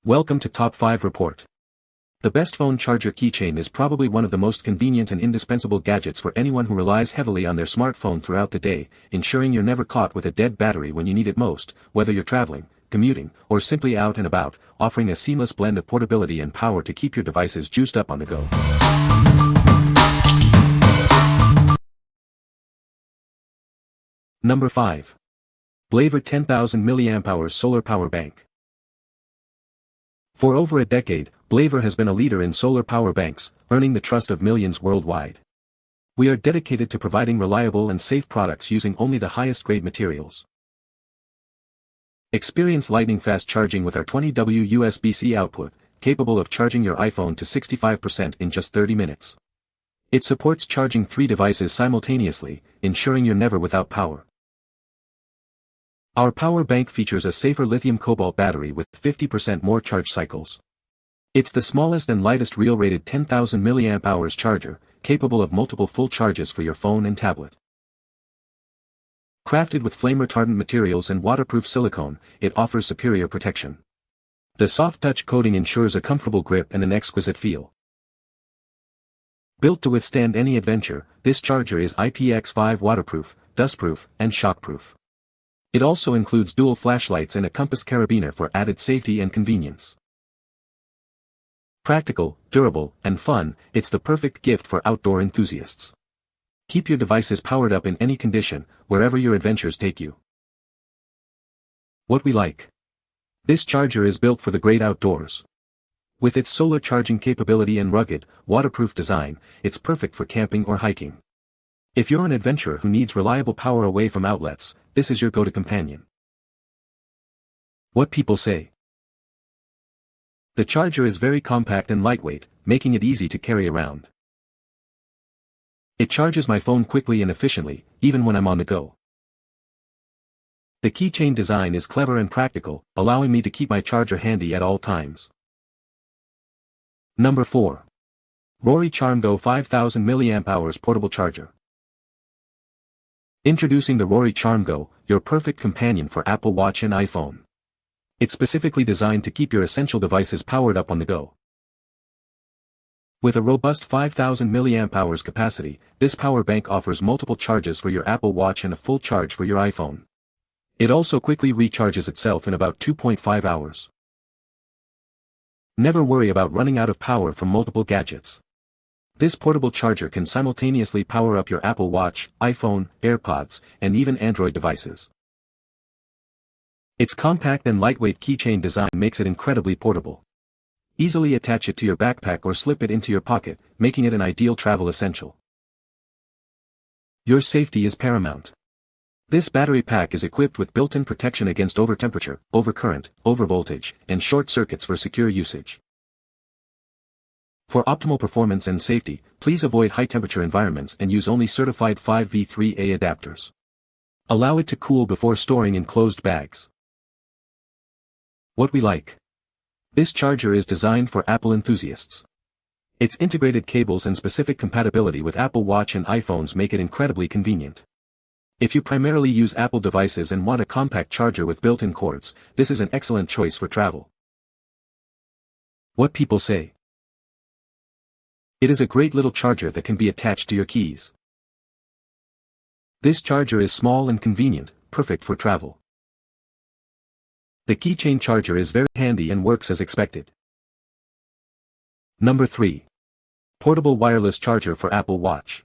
Welcome to Top 5 Report. The best phone charger keychain is probably one of the most convenient and indispensable gadgets for anyone who relies heavily on their smartphone throughout the day, ensuring you're never caught with a dead battery when you need it most, whether you're traveling, commuting, or simply out and about, offering a seamless blend of portability and power to keep your devices juiced up on the go. Number 5. BLAVOR 10,000 mAh Solar Power Bank. For over a decade, BLAVOR has been a leader in solar power banks, earning the trust of millions worldwide. We are dedicated to providing reliable and safe products using only the highest grade materials. Experience lightning-fast charging with our 20W USB-C output, capable of charging your iPhone to 65% in just 30 minutes. It supports charging 3 devices simultaneously, ensuring you're never without power. Our power bank features a safer lithium-cobalt battery with 50% more charge cycles. It's the smallest and lightest real-rated 10,000 mAh charger, capable of multiple full charges for your phone and tablet. Crafted with flame-retardant materials and waterproof silicone, it offers superior protection. The soft touch coating ensures a comfortable grip and an exquisite feel. Built to withstand any adventure, this charger is IPX5 waterproof, dustproof, and shockproof. It also includes dual flashlights and a compass carabiner for added safety and convenience. Practical, durable, and fun, it's the perfect gift for outdoor enthusiasts. Keep your devices powered up in any condition, wherever your adventures take you. What we like. This charger is built for the great outdoors. With its solar charging capability and rugged, waterproof design, it's perfect for camping or hiking. If you're an adventurer who needs reliable power away from outlets, this is your go-to companion. What people say. The charger is very compact and lightweight, making it easy to carry around. It charges my phone quickly and efficiently, even when I'm on the go. The keychain design is clever and practical, allowing me to keep my charger handy at all times. Number 4. RORRY CharmGo 5000 mAh Portable Charger. Introducing the RORRY CharmGo, your perfect companion for Apple Watch and iPhone. It's specifically designed to keep your essential devices powered up on the go. With a robust 5000 mAh capacity, this power bank offers multiple charges for your Apple Watch and a full charge for your iPhone. It also quickly recharges itself in about 2.5 hours. Never worry about running out of power from multiple gadgets. This portable charger can simultaneously power up your Apple Watch, iPhone, AirPods, and even Android devices. Its compact and lightweight keychain design makes it incredibly portable. Easily attach it to your backpack or slip it into your pocket, making it an ideal travel essential. Your safety is paramount. This battery pack is equipped with built-in protection against overtemperature, overcurrent, overvoltage, and short circuits for secure usage. For optimal performance and safety, please avoid high-temperature environments and use only certified 5V3A adapters. Allow it to cool before storing in closed bags. What we like. This charger is designed for Apple enthusiasts. Its integrated cables and specific compatibility with Apple Watch and iPhones make it incredibly convenient. If you primarily use Apple devices and want a compact charger with built-in cords, this is an excellent choice for travel. What people say. It is a great little charger that can be attached to your keys. This charger is small and convenient, perfect for travel. The keychain charger is very handy and works as expected. Number 3. Portable wireless charger for Apple Watch.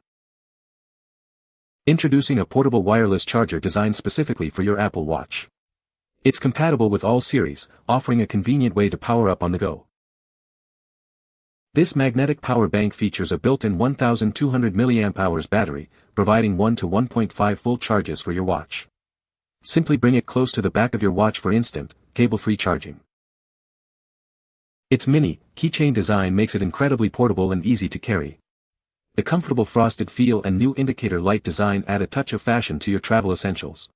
Introducing a portable wireless charger designed specifically for your Apple Watch. It's compatible with all series, offering a convenient way to power up on the go. This magnetic power bank features a built-in 1200 mAh battery, providing 1 to 1.5 full charges for your watch. Simply bring it close to the back of your watch for instant, cable-free charging. Its mini, keychain design makes it incredibly portable and easy to carry. The comfortable frosted feel and new indicator light design add a touch of fashion to your travel essentials.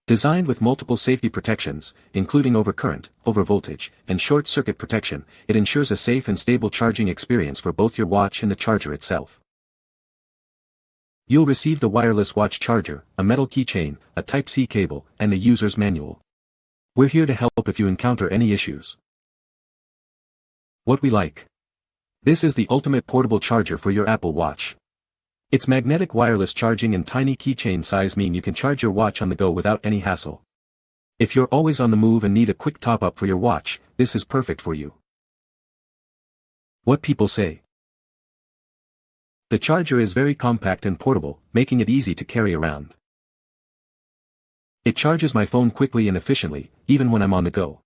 Designed with multiple safety protections, including overcurrent, overvoltage, and short-circuit protection, it ensures a safe and stable charging experience for both your watch and the charger itself. You'll receive the wireless watch charger, a metal keychain, a Type-C cable, and a user's manual. We're here to help if you encounter any issues. What we like. This is the ultimate portable charger for your Apple Watch. Its magnetic wireless charging and tiny keychain size mean you can charge your watch on the go without any hassle. If you're always on the move and need a quick top-up for your watch, this is perfect for you. What people say. The charger is very compact and portable, making it easy to carry around. It charges my phone quickly and efficiently, even when I'm on the go.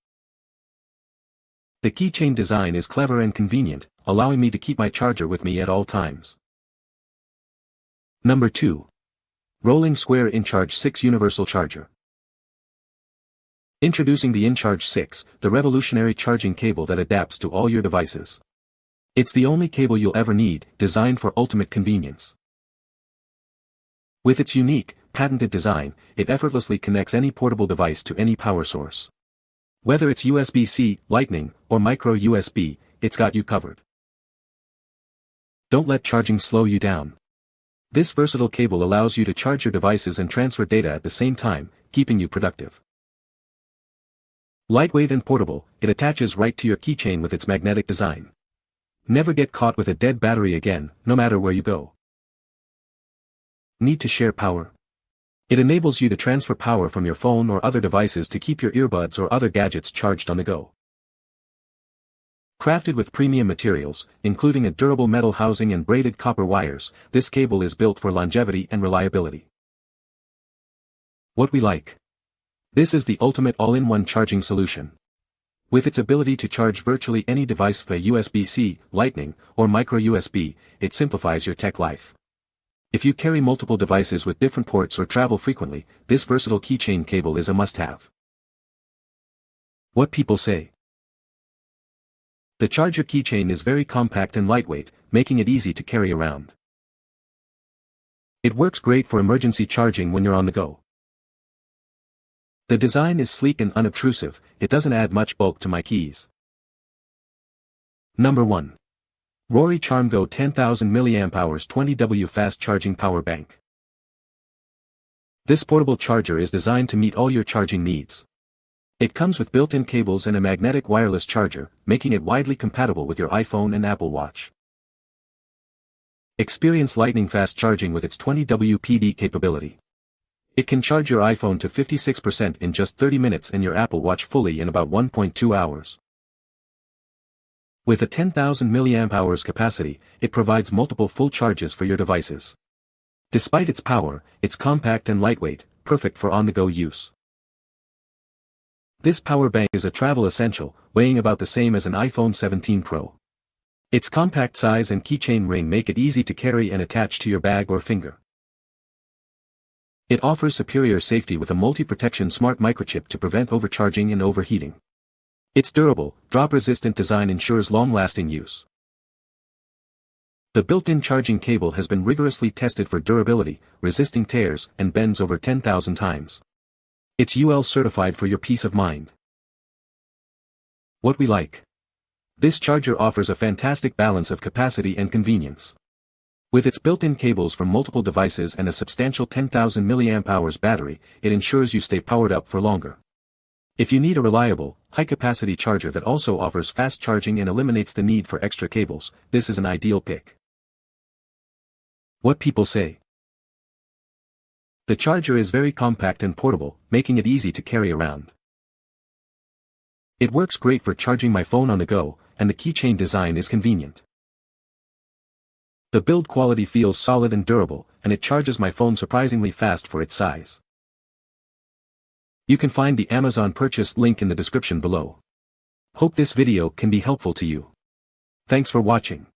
The keychain design is clever and convenient, allowing me to keep my charger with me at all times. Number 2. Rolling Square inCharge 6 Universal Charger. Introducing the inCharge 6, the revolutionary charging cable that adapts to all your devices. It's the only cable you'll ever need, designed for ultimate convenience. With its unique, patented design, it effortlessly connects any portable device to any power source. Whether it's USB-C, Lightning, or micro USB, it's got you covered. Don't let charging slow you down. This versatile cable allows you to charge your devices and transfer data at the same time, keeping you productive. Lightweight and portable, it attaches right to your keychain with its magnetic design. Never get caught with a dead battery again, no matter where you go. Need to share power? It enables you to transfer power from your phone or other devices to keep your earbuds or other gadgets charged on the go. Crafted with premium materials, including a durable metal housing and braided copper wires, this cable is built for longevity and reliability. What we like. This is the ultimate all-in-one charging solution. With its ability to charge virtually any device via USB-C, Lightning, or micro USB, it simplifies your tech life. If you carry multiple devices with different ports or travel frequently, this versatile keychain cable is a must-have. What people say. The Charger Keychain is very compact and lightweight, making it easy to carry around. It works great for emergency charging when you're on the go. The design is sleek and unobtrusive, it doesn't add much bulk to my keys. Number 1. RORRY CharmGo 10,000 mAh 20W Fast Charging Power Bank. This portable charger is designed to meet all your charging needs. It comes with built-in cables and a magnetic wireless charger, making it widely compatible with your iPhone and Apple Watch. Experience lightning fast charging with its 20W PD capability. It can charge your iPhone to 56% in just 30 minutes and your Apple Watch fully in about 1.2 hours. With a 10,000 mAh capacity, it provides multiple full charges for your devices. Despite its power, it's compact and lightweight, perfect for on-the-go use. This power bank is a travel essential, weighing about the same as an iPhone 17 Pro. Its compact size and keychain ring make it easy to carry and attach to your bag or finger. It offers superior safety with a multi-protection smart microchip to prevent overcharging and overheating. Its durable, drop-resistant design ensures long-lasting use. The built-in charging cable has been rigorously tested for durability, resisting tears and bends over 10,000 times. It's UL certified for your peace of mind. What we like. This charger offers a fantastic balance of capacity and convenience. With its built-in cables for multiple devices and a substantial 10,000 mAh battery, it ensures you stay powered up for longer. If you need a reliable, high-capacity charger that also offers fast charging and eliminates the need for extra cables, this is an ideal pick. What people say. The charger is very compact and portable, making it easy to carry around. It works great for charging my phone on the go, and the keychain design is convenient. The build quality feels solid and durable, and it charges my phone surprisingly fast for its size. You can find the Amazon purchase link in the description below. Hope this video can be helpful to you. Thanks for watching.